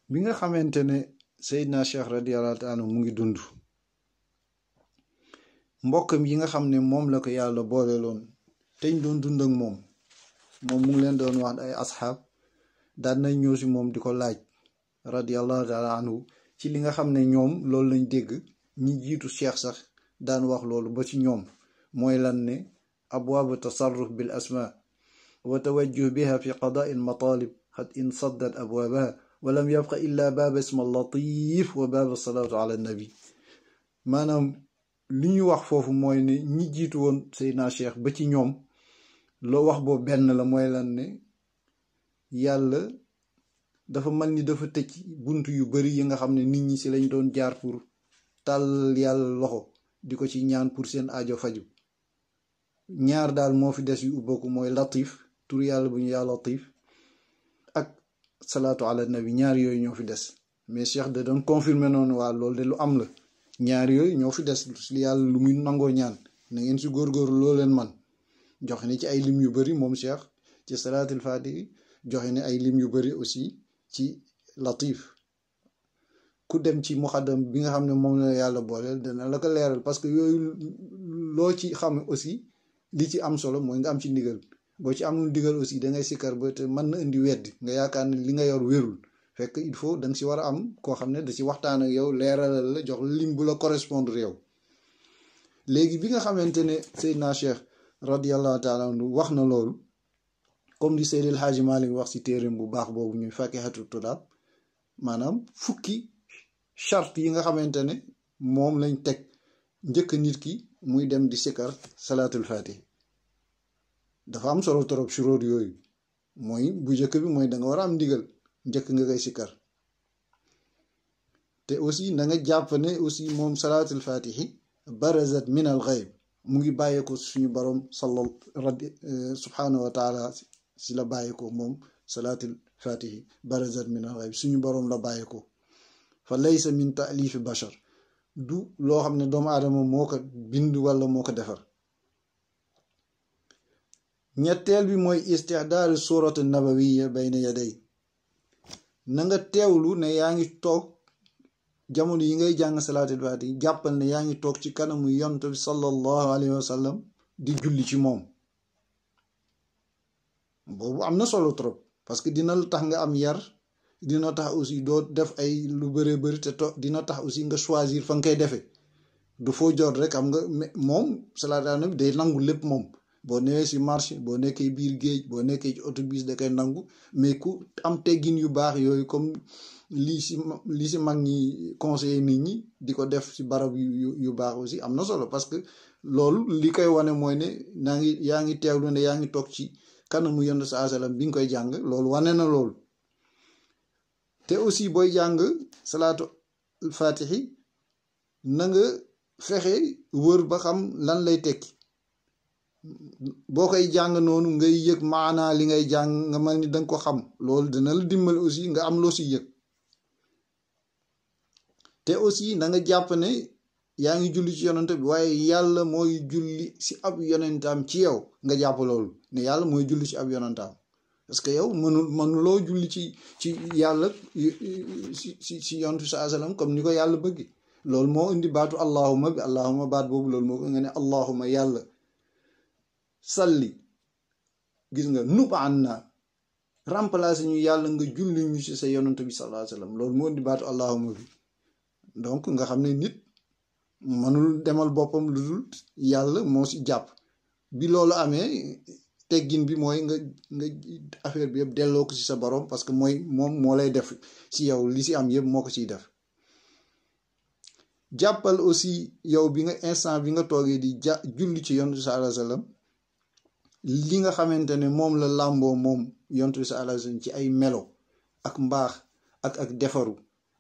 bi nga xamante ne Seydina Cheikh radiyallahu anhu mu ngi dund mbokkam yi nga xam ne moom la ko yàlla booleloon teñ doon dund ak moom mu ngi leen doon wax ay asxaab daan nañ ñëw si moom di ko laaj radiyallahu taala anhu ci li nga xam ne ñoom loolu lañ dégg ñi jiitu cheikh sax daan wax loolu ba ci ñoom mooy lan ne abwaabu tasarruf bil asma wa tawajjuh biha fi qadaai al matalib xad in saddat abwaabaha wa lam yabqa illa baaba isma latif wa baaba salaatu ala nabi maanaam li ñu wax foofu mooy ne ñi jiitu woon Seydina Cheikh ba ci ñoom loo wax boobu benn la mooy lan ne yàlla dafa mel ni dafa tëj bunt yu bari yi nga xam ne nit ñi ci lañ doon jaar pour tàll yàlla loxo di ko ci ñaan pour seen aajo faju ñaar daal moo fi des yu ubbeeku mooy latif tur yàlla bu ñu yàlla latif ak salaatu ala nabi ñaar yooyu ñoo fi des mais Cheikh da doon confirmer noonu waa loolu de lu am la ñaar yooyu ñoo fi des li yàlla lu muy nangoo ñaan na ngeen si góorgóorlu loo leen man joxe ne ci ay lim yu bari moom Cheikh ci salaatul faatihi joxe ne ay lim yu bari aussi ci latif ku dem ci muxaddam bi nga xam ne moom la yàlla booleel dana la ko leeral parce que yooyu loo ci xam aussi li ci am solo mooy nga am ci ndigal boo ci amul ndigal aussi dangay sikkar ba te mën na indi weddi nga yaakaar ne li nga yor wérul fekk il faut danga si war a am koo xam ne da si waxtaan ak yow leeralal la jox lim bu la correspondre yow léegi bi nga xamante ne Seydina Cheikh radiyallahu taala anhu wax na loolu comme di Seydil Hadji Malick wax si téereem bu baax boobu ñuy Faakihatu Tulaab maanaam fukki charte yi nga xamante ne moom lañ teg njëkk nit ki muy dem di sikkar salaatul faatihi dafa am solo trop shuruut yooyu mooy bu njëkk bi mooy da nga war a am ndigal njëkk nga koy sikkar te aussi na nga jàpp ne aussi moom salaatul faatihi barazat min al ghaib mu ngi bàyyeeko suñu borom subhanahu wa taala si la bàyyeeko moom salaatul faatihi barazat min al ghaib suñu borom la bàyyeeko fa laysa min taalifi bashar du loo xam ne doomu aadama moo ko bind wala moo ko defar ñetteel bi mooy istihdaari suratu nabawiya bayna yaday na nga teewlu ne yaa ngi toog jamono yi ngay jàng salaatul faatihi jàppal ne yaa ngi toog ci kanamu yonent bi sallallahu alayhi wa sallam di julli ci moom boobu am na solo trop parce que dina la tax nga am yar dina tax aussi doo def ay lu bëree bëri te dina tax aussi nga choisir fa nga koy defee du foo jot rek xam nga moom salaatu ala nabi day nangu lépp moom boo newee si marché boo nekkee biir géej boo nekkee ci autobus da koy nangu mais ku am teggin yu baax yooyu comme lii si mag ñi conseiller nit ñi di ko def si barab yu baax aussi am na solo parce que loolu li koy wane mooy ne yaa ngi teewlu ne yaa ngi toog ci kanamu yonent saa sallam bi nga koy jàng loolu wane na loolu te aussi booy jàng salaatu faatihi na nga fexe wër ba xam lan lay tekki boo koy jàng noonu ngay yëg maanaa li ngay jàng nga mel ni danga ko xam loolu dina la dimbali aussi nga am loo si yëg te aussi na nga jàpp ne yaa ngi julli ci yonent bi waaye yàlla mooy julli si ab yonentaam ci yow nga jàpp loolu ne yàlla mooy julli ci ab yonentaam parce que yow mënuloo julli ci yàlla si yonent bi saa sallam comme ni ko yàlla bëgg loolu moo indi baatu allahuma baat boobu loolu moo ko nga ne allahuma yàlla salli gis nga nub an na remplacer ñu yàlla nga julli ñu ci sa yonent bi sallallahu alayhi wa sallam loolu moo indi baatu allahuma bi donc nga xam ne nit mënul demal boppam lu dul yàlla moo si jàpp bi loolu amee teggin bi mooy nga affaire bi yëpp delloo ko ci sa borom parce que moom moo lay def ci yow li ci am yëpp moo ko ciy def jàppal aussi yow bi nga instant bi nga toogee di julli ci yonent bi sallallahu alayhi wa sallam li nga xamante ne moom la làmboo moom yonent bi sallallahu alayhi wa sallam ci ay melo ak mbaax ak defaru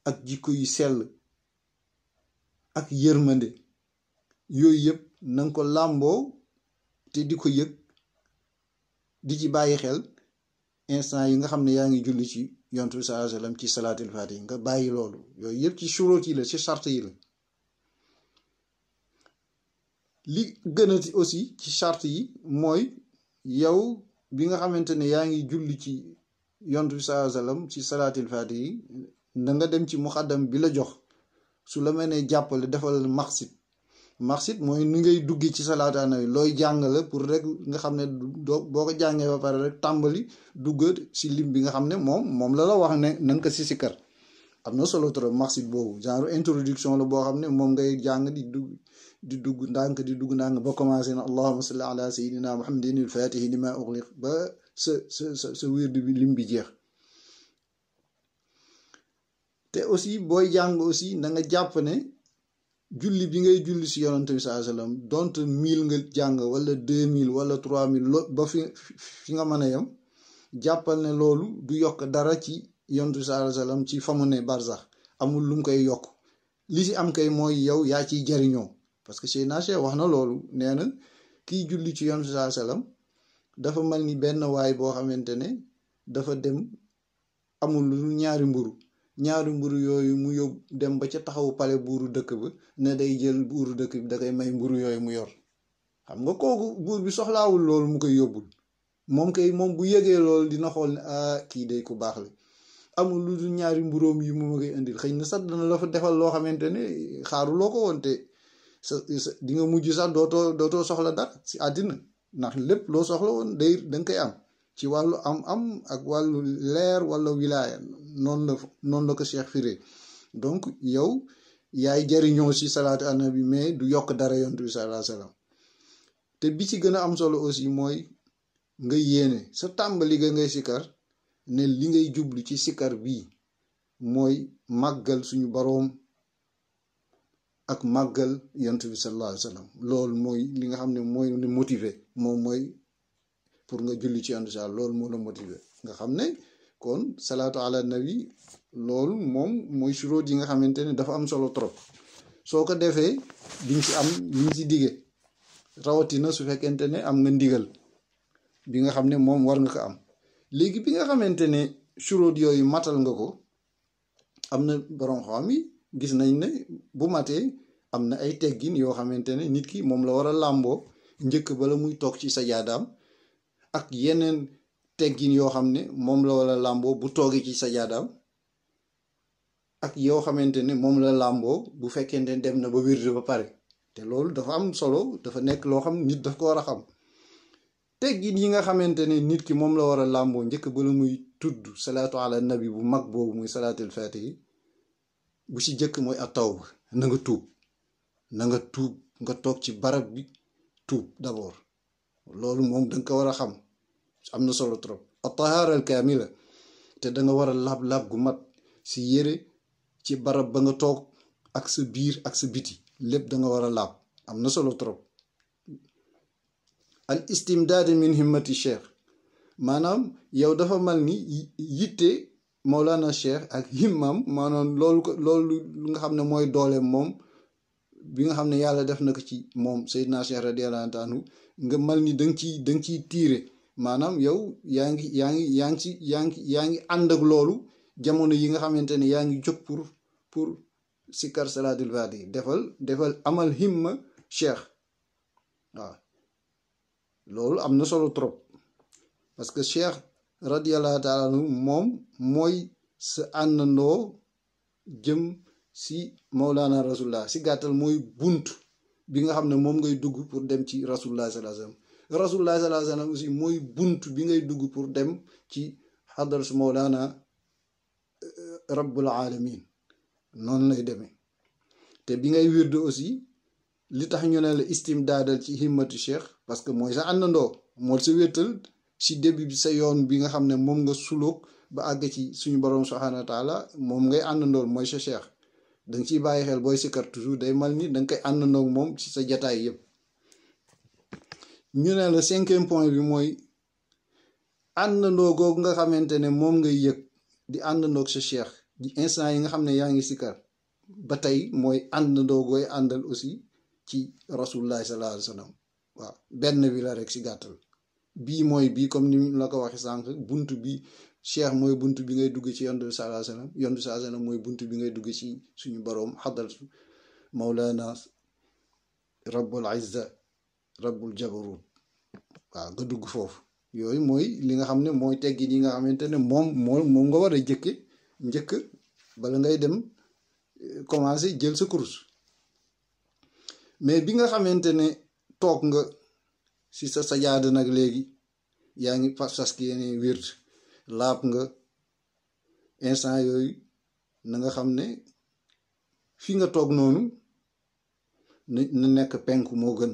ak jikko yu sell ak yërmande yooyu yëpp na nga ko làmboo te di ko yëg di ci bàyyi xel instant yi nga xam ne yaa ngi julli ci yonent bi sallallahu alayhi wa sallam ci salaatul faatihi nga bàyyi loolu yooyu yëpp ci shuruut yi la ci charte yi la li gën a aussi ci charte yi mooy yow bi nga xamante ne yaa ngi julli ci yonent bi sallallahu alayhi wa sallam ci salaatul faatihi na nga dem ci muqaddam bi la jox su la mel ne jàppale defal maqsid mooy ni ngay duggee ci salaatu ala nabi looy jàng la pour rek nga xam ne doo boo ko jàngee ba pare rek tàmbali dugg si lim bi nga xam ne moom la wax ne na nga ko si sikkar am na solo trop maqsid boobu genre introduction la boo xam ne moom ngay jàng di dugg ndànk ba commencé na allahumma salli ala sayyidina muhammadin al-fatihi lima ughliq ba sa wird bi lim bi jeex. te aussi booy jàng aussi na nga jàpp ne julli bi ngay julli si yonante bi sallallahu alayhi wasallam donte 1000 nga jàng wala 2000 wala 3000 ba fi nga mën a yem jàppal ne loolu du yokk dara ci yonante bi sallallahu alayhi wasallam ci fa mu ne barzax amul lu mu koy yokk li si am kay mooy yow yaa ciy jariñoo parce que Seydina Cheikh wax na loolu nee na kiy julli ci yonante bi sallallahu alayhi wasallam dafa mel ni benn waay boo xamante ne dafa dem amul lu ñaari mburu yooyu mu yóbbu dem ba ca taxawu pale buuru dëkk ba ne day jël buuru dëkk bi da koy may mburu yooyu mu yor xam nga kooku buur bi soxlaawul loolu mu koy yóbbul moom bu yëgee loolu dina xool ne kii day ku baax la amul lu dul ñaari mburóom yi mu ma koy indil xëy na sax dana la fa defal loo xamante ne xaaruloo ko woon te di nga mujj sax dootoo soxla dara si àddina ndax lépp loo soxla woon danga koy am ci wàllu am ak wàllu leer wala wilaaya noonu la ko Cheikh firé donc yow yaay jariñoo si salaatu annabi mais du yokk dara yonent bi sallallahu alayhi wasallam te bi ci gën a am solo aussi mooy nga yéene sa tàmbali ga ngay sikkar ne li ngay jublu ci sikkar bii mooy màggal suñu boroom ak màggal yonent bi sallallahu alayhi wasallam loolu mooy li nga xam ne mooy ne motiver moom mooy pour nga julli ci yonent bi loolu moo la motiver nga xam ne kon salaatu ala nabi loolu moom mooy suróot yi nga xamante ne dafa am solo trop soo ko defee diñ ci am liñ ci dige rawatina su fekkente ne am nga ndigal bi nga xam ne moom war nga ko am léegi bi nga xamante ne suróot yooyu matal nga ko am na borom xam yi gis nañ ne bu matee am na ay teggin yoo xamante ne nit ki moom la war a làmboo njëkk bala muy toog ci sajaadaam ak yeneen teggin yoo xam ne moom la wala làmboo bu toogee ci sajaadaam ak yoo xamante ne moom la làmboo bu fekkente ne dem na ba wirde ba pare te loolu dafa am solo dafa nekk loo xam nit daf ko war a xam teggin yi nga xamante ne nit ki moom la war a làmboo njëkk bala muy tudd salaatu ala nabi bu mag boobu muy salaatul fatihi bu ci jëkk mooy at tawba na nga tuub nga toog ci barab bi tuub d'abord loolu moom danga ko war a xam am na solo trop at-tahaara al-kaamila te danga war a laab gu mat si yére ci barab ba nga toog ak sa biir ak sa biti lépp danga war a laab am na solo trop al istimdaad min himmati cheikh maanaam yow dafa mel ni yitte Mawlana Cheikh ak himmam maanaam loolu nga xam ne mooy doole moom bi nga xam ne yàlla def na ko ci moom Seydina Cheikh radiyallahu anhu nga mel ni danga ciy tiire maanaam yow yaa ngi ànd ak loolu jamono yi nga xamante ne yaa ngi jóg pour sikkar salaatul faatihi defal amal himma Cheikh waaw loolu am na solo trop parce que Cheikh radiyallahu taala anhu moom mooy sa àndandoo jëm si Mawlana rasulullah si gàttal mooy bunt bi nga xam ne moom ngay dugg pour dem ci rasulullah sallallahu alayhi wasallam rasulullah sallallahu alayhi wasallam aussi mooy bunt bi ngay dugg pour dem ci xadar su Mawlana rabbul alamin noonu lay demee te bi ngay wirde aussi li tax ñu ne la istimdaadal ci himmatu cheikh parce que mooy sa àndandoo mooy sa wéttal si début bi sa yoon bi nga xam ne moom nga sulóog ba àgg ci suñu borom subhanahu wa taala moom ngay àndandool mooy sa cheikh danga ciy bàyyi xel booy sikkar toujours day mal ni danga koy àndandoo moom ci sa jataay yëpp ñu ne la 5e point bi mooy àndandoo googu nga xamante ne moom ngay yëg di àndandoog sa cheikh di instant yi nga xam ne yaa ngi sikkar ba tey mooy àndandoo gooy àndal aussi ci rasulullah sallallahu alayhi wasallam waaw benn bi la rek si gàttal bii mooy bii comme ni la ko waxee sànq bunt bi cheikh mooy bunt bi ngay dugg ci yonent bi sallallahu alayhi wasallam yonent bi sallallahu alayhi wasallam mooy bunt bi ngay dugg ci suñu boroom xadaratu Mawlana rabbul izza rabbul jabarut waaw nga dugg foofu yooyu mooy li nga xam ne mooy teggin yi nga xamante ne moom nga war a njëkk bala ngay dem commencer jël sa kurus mais bi nga xamante ne toog nga si sa sajaada nag léegi yaa ngi fas yéene wird laab nga instant yooyu na nga xam ne fi nga toog noonu na nekk penku moo gën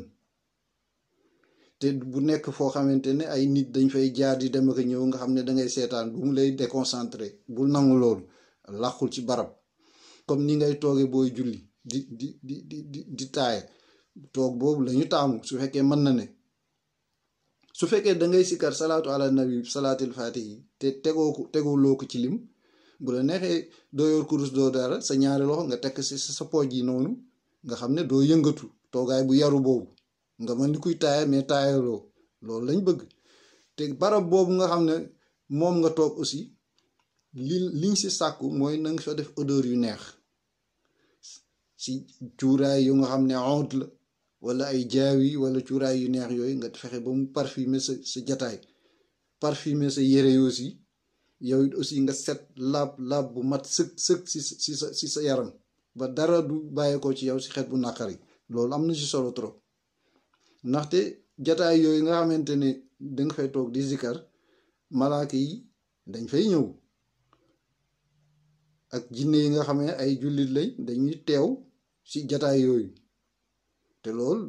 te bu nekk foo xamante ne ay nit dañ fay jaar di dem ak ñëw nga xam ne dangay seetaan bu mu lay déconcentré bul nangu loolu làqul ci barab comme ni ngay tooge booy julli di taaye toog boobu la ñu taamu su fekkee mën na ne su fekkee da ngay sikkar salaatu ala nabi salaatil faatihi te teguloo ko ci lim bu la neexee doo yor kurus doo dara sa ñaari loxo nga tekk si sa pooj yi noonu nga xam ne doo yëngatu toogaay bu yaru boobu nga mën di kuy taaye mais taayaloo loolu lañ bëgg te barab boobu nga xam ne moom nga toog aussi liñ si sàkku mooy na nga fa def odeur yu neex si cuuraay yu nga xam ne oud la wala ay jaawi wala cuuraay yu neex yooyu nga fexe ba mu parfumer sa jataay parfumer sa yére yi aussi yow it aussi nga set laab bu mat sëg si sa yaram ba dara du bàyyeekoo ci yow si xeet bu naqari loolu am na ci solo trop ndaxte jataay yooyu nga xamante ne danga fay toog di zikar malaaka yi dañ fay ñëw ak jinne yi nga xam ne ay jullit lañ dañuy teew si jataay yooyu te loolu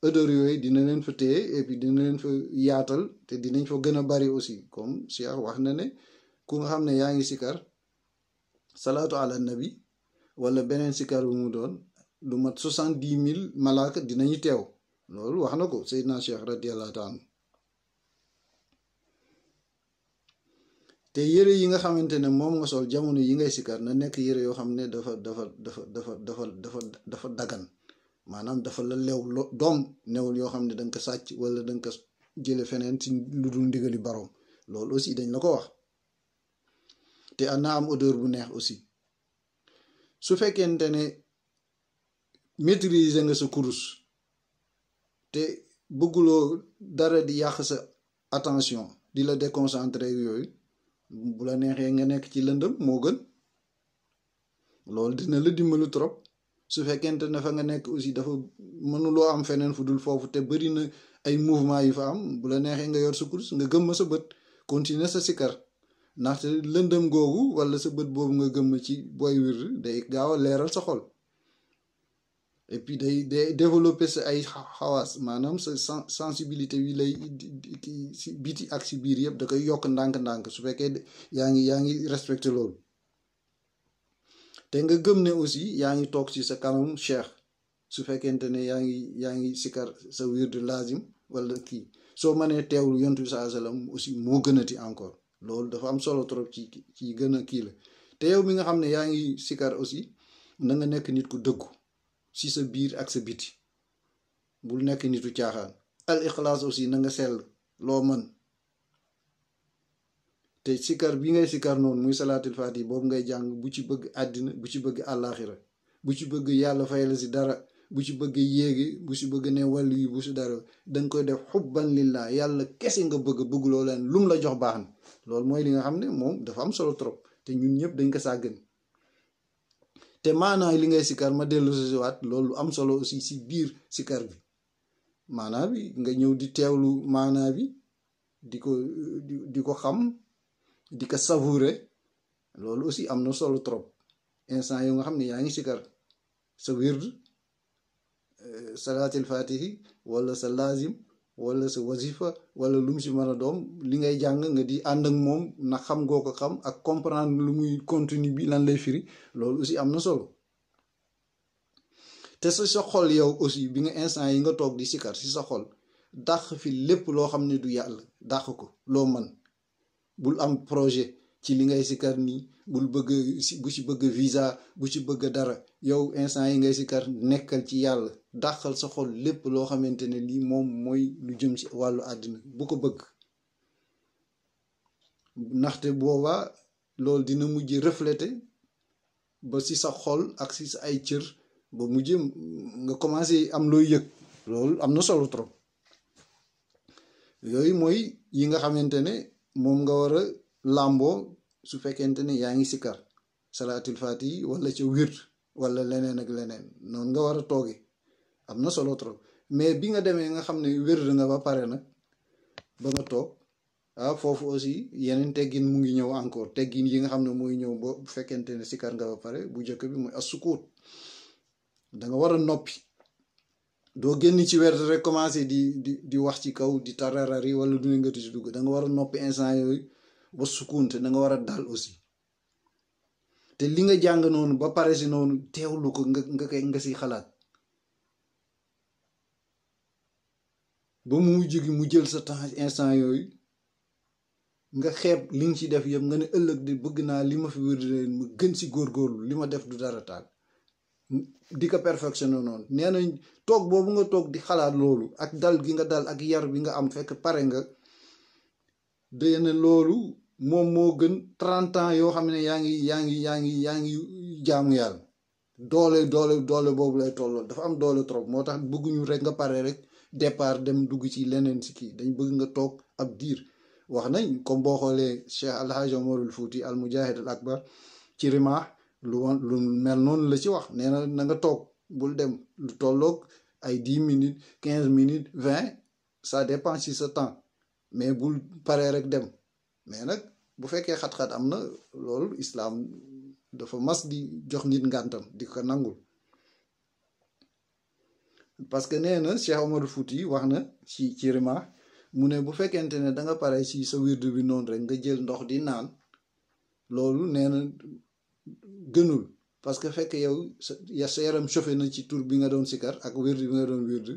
odeur yooyu dina leen fa téye et puis dina leen fa yaatal te dinañ fa gën a bari aussi comme Cheikh wax na ne ku nga xam ne yaa ngi sikar salaatu ala nabi wala beneen sikar bu mu doon lu mat 70,000 malaaka dinañu teew loolu wax na ko Seydina Cheikh radiyallahu taala te yére yi nga xamante ne moom nga sol jamono yi ngay sikar na nekk yére yoo xam ne dafa dagan maanaam dafa la leew doom newul yoo xam ne danga ko sàcc wala danga ko jële feneen ci lu dul ndigali baroom loolu aussi dañ la ko wax te ana am odeur bu neex aussi su fekkente ne maîtriser nga sa kurus te bëgguloo dara di yàq sa attention di la déconcentrer yooyu bu la neexee nga nekk ci lëndëm moo gën loolu dina la dimbalu trop su fekkente ne fa nga nekk aussi dafa mënuloo am feneen fu dul foofu te bari na ay mouvement yu fa am bu la neexee nga yor sa kurus nga gëmm sa bët continuer sa sikar ndaxte lëndëm googu wala sa bët boobu nga gëmm ci booy wir day gaaw a leeral sa xol et puis day développer sa ay xawaas maanaam sa sensibilité bi lay si biti ak si biir yëpp da koy yokk ndànk-ndànk su fekkee yaa ngi respecté loolu te nga gëm ne aussi yaa ngi toog ci sa kanam cheikh su fekkente ne yaa ngi sikar sa wirdu lazim wala kii soo mënee teewlu yontu bi saa sallam aussi moo gënati encore loolu dafa am solo trop ci gën a kii la te yow mi nga xam ne yaa ngi sikar aussi na nga nekk nit ku dëggu si sa biir ak sa biti bul nekk nitu caaxaan al ixlaas aussi na nga sell loo mën te sikar bi ngay sikar noonu muy salaatul faati boobu ngay jàng bu ci bëgg àddina bu ci bëgg àllaaxira bu ci bëgg yàlla fay la si dara bu ci bëgg yéegi bu ci bëgg ne wàllu yi bu si dara danga koy def xubban lillah yàlla kese nga bëgguloo leen lum la jox baax na loolu mooy li nga xam ne moom dafa am solo trop te ñun ñëpp dañ ko sàggani te maanaa li ngay sikar ma dellu si waat loolu am solo aussi si biir sikar bi maanaa bi nga ñëw di teewlu maanaa bi di ko xam di ko savourer loolu aussi am na solo trop instant yoo nga xam ne yaa ngi sikar sa wird salaatil fatihi wala sa lazim wala sa wazifa wala lu mu si mën a doom li ngay jàng nga di ànd ak moom na xam ngoo ko xam ak comprendre lu muy contenu bi lan lay firi loolu aussi am na solo te sa xol yow aussi bi nga instant yi nga toog di sikar si sa xol dàq fi lépp loo xam ne du yàlla dàq ko loo man bul am projet ci li ngay sikar nii bul bëgg bu ci bëgg visa bu ci bëgg dara yow instant yi ngay sikar nekkal ci yàlla dàqal sa xol lépp loo xamante ne lii moom mooy lu jëm ci wàllu àddina bu ko bëgg ndaxte boobaa loolu dina mujj refléter ba ci sa xol ak ci sa ay cër ba mujj nga commencé am looy yëg loolu am na solo trop yooyu mooy yi nga xamante ne moom nga war a làmboo su fekkente ne yaa ngi sikar salaatul fatihi wala ca wird wala leneen ak leneen noonu nga war a tooge am na solo trop mais bi nga demee nga xam ne wird nga ba pare nag ba nga toog foofu aussi yeneen teggin mu ngi ñëw encore teggin yi nga xam ne mooy ñëw ba bu fekkente ne sikar nga ba pare bu njëkk bi mooy as-sukuut da nga war a noppi doo génn ci werd rek commencé di wax ci kaw di tararari wala du ngati ci dugg da nga war a noppi instant yooyu ba sukuun te da nga war a dal aussi te li nga jàng noonu ba pare si noonu teewlu ko nga si xalaat ba mu mujj gi mu jël sa temps instant yooyu nga xeeb li nga ci def yëpp nga ne ëllëg di bëgg naa li ma fi wér ma gën si góorgóorlu li ma def du dara taal di ko perfectionné noonu nee nañ toog boobu nga toog di xalaat loolu ak dal gi nga dal ak yar bi nga am fekk pare nga day ne loolu moom moo gën 30 ans yoo xam ne yaa ngi jaamu yàlla doole boobu lay tolloo dafa am doole trop moo tax bëgguñu rek nga pare rek départ dem dugg ci leneen si kii dañ bëgg nga toog ab diir wax nañ comme boo xoolee Cheikh Alhaji Omarul Fouti al Mujahid al Akbar ci Rimah lu mel noonu la ci wax nee na nga toog bul dem lu tolloog ay 10 minutes 15 minutes 20 ça dépend ci sa temps mais bul paree rek dem mais nag bu fekkee xat-xat am na loolu islam dafa mas di jox nit ngàntam di ko nangul parce que nee na Cheikh Omarul Fouti wax na ci Rimah mu ne bu fekkente ne da nga pare ci sa wirdu bi noonu rek nga jël ndox di naan loolu nee na gënul parce que fekk yow sa yaram chauffé na ci tur bi nga doon sikar ak wirdu bi nga doon wirdu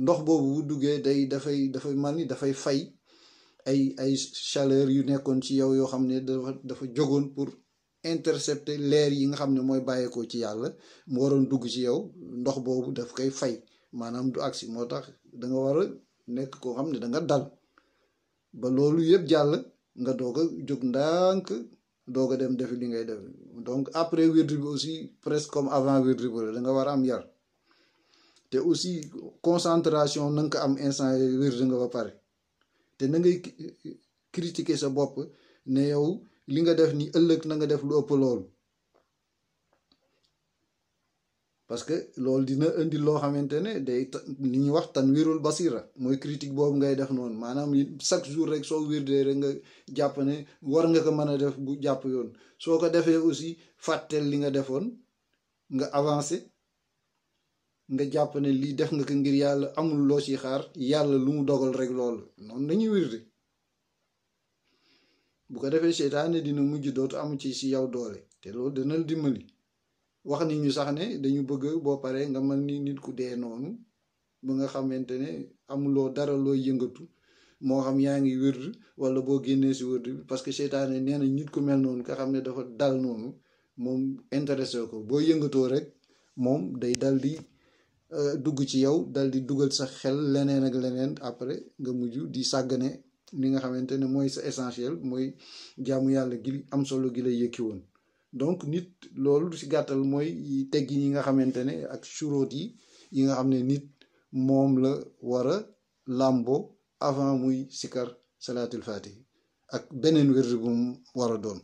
ndox boobu bu duggee dafay man ni dafay fay ay chaleur yu nekkoon ci yow yoo xam ne dafa jógoon pour intercepter leer yi nga xam ne mooy bàyyeekoo ci yàlla mu waroon dugg ci yow ndox boobu daf koy fay maanaam du agsi moo tax da nga war a nekk koo xam ne da nga dal ba loolu yëpp jàll nga doog a jóg ndànk doog a dem defi li ngay def donc après wird bi aussi presque comme avant wird bi da nga war a am yar te aussi concentration na nga ko am instant yooyu wird nga ba pare te na ngay critiquer sa bopp ne yow li nga def ni ëllëg na nga def lu ëpp loolu parce que loolu dina indi loo xamante ne day li ñuy wax tanwirul basira mooy critique boobu ngay def noonu maanaam chaque jour rek soo wirdee rek nga jàpp ne war nga ko mën a def bu jàpp yoon soo ko defee aussi fàtteel li nga defoon nga avancé nga jàpp ne lii def nga ko ngir yàlla amul loo ci xaar yàlla lu mu dogal rek loolu noonu dañuy wirde bu ko defee seytaane dina mujj dootu amu ci si yow doole te loolu dana la dimbali wax nit ñu sax ne dañu bëgg boo paree nga mel ni nit ku dee noonu ba nga xamante ne amuloo dara looy yëngatu moo xam yaa ngi wird wala boo génnee si wird bi parce que seytaane nee na nit ku mel noonu nga xam ne dafa dal noonu moom intéressé ko boo yëngatoo rek moom day dal di dugg ci yow dal di dugal sa xel leneen ak leneen après nga mujj di sàggane li nga xamante ne mooy sa essentiel mooy jaamu yàlla gi am solo gi la yëkki woon donc nit loolu ci gàttal mooy teggin yi nga xamante ne ak suróot yi nga xam ne nit moom la war a làmbo avant muy sikar salaatul fatih ak beneen wérd bu mu war a doon